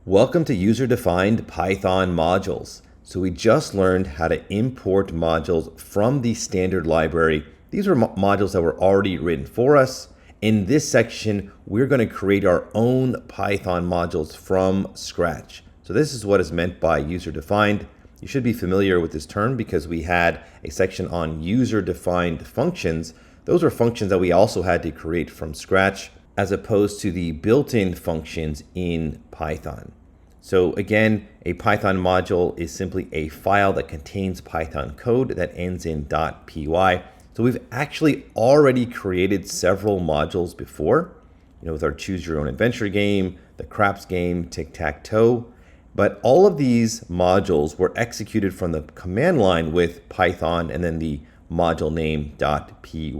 Welcome to user-defined Python modules. So we just learned how to import modules from the standard library. These are modules that were already written for us. In this section, we're going to create our own Python modules from scratch. So this is what is meant by user-defined. You should be familiar with this term because we had a section on user-defined functions. Those were functions that we also had to create from scratch, as opposed to the built-in functions in Python. So again, a Python module is simply a file that contains Python code that ends in .py. So we've actually already created several modules before, with our Choose Your Own Adventure game, the Craps game, Tic-Tac-Toe. But all of these modules were executed from the command line with Python and then the module name .py.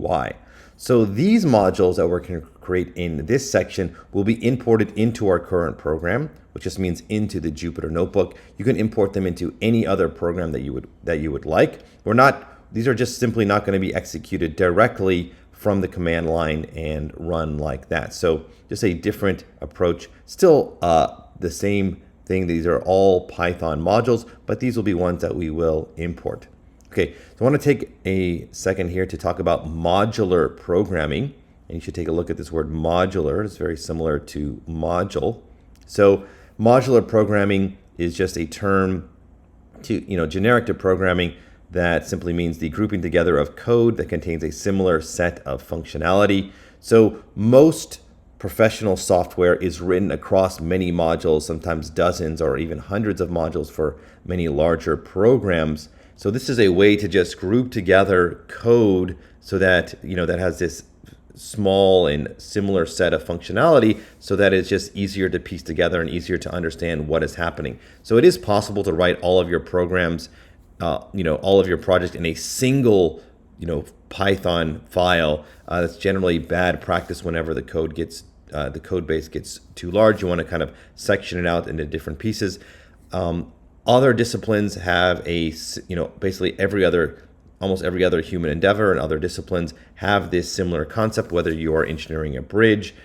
So these modules that we're going to create in this section will be imported into our current program, which just means into the Jupyter Notebook. You can import them into any other program that you would like. These are just simply not going to be executed directly from the command line and run like that. So just a different approach. Still the same thing. These are all Python modules, but these will be ones that we will import. Okay, so I want to take a second here to talk about modular programming. And you should take a look at this word modular. It's very similar to module. So modular programming is just a term generic to programming that simply means the grouping together of code that contains a similar set of functionality. So most professional software is written across many modules, sometimes dozens or even hundreds of modules for many larger programs. So this is a way to just group together code so that, that has this small and similar set of functionality so that it's just easier to piece together and easier to understand what is happening. So it is possible to write all of your programs, all of your projects in a single, Python file. That's generally bad practice whenever the code base gets too large. You want to kind of section it out into different pieces. Other disciplines have basically almost every other human endeavor and other disciplines have this similar concept, whether you are engineering a bridge,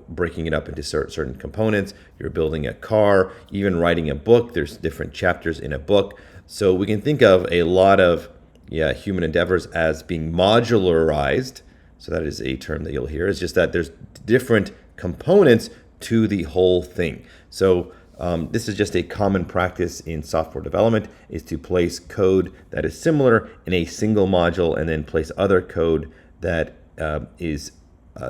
breaking it up into certain components, you're building a car, even writing a book, there's different chapters in a book. So we can think of a lot of human endeavors as being modularized. So that is a term that you'll hear. It's just that there's different components to the whole thing. So this is just a common practice in software development, is to place code that is similar in a single module and then place other code that is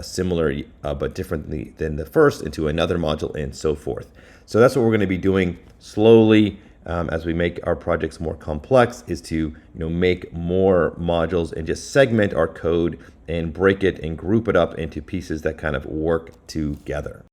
similar but differently than the first into another module and so forth. So that's what we're going to be doing slowly as we make our projects more complex, is to make more modules and just segment our code and break it and group it up into pieces that kind of work together.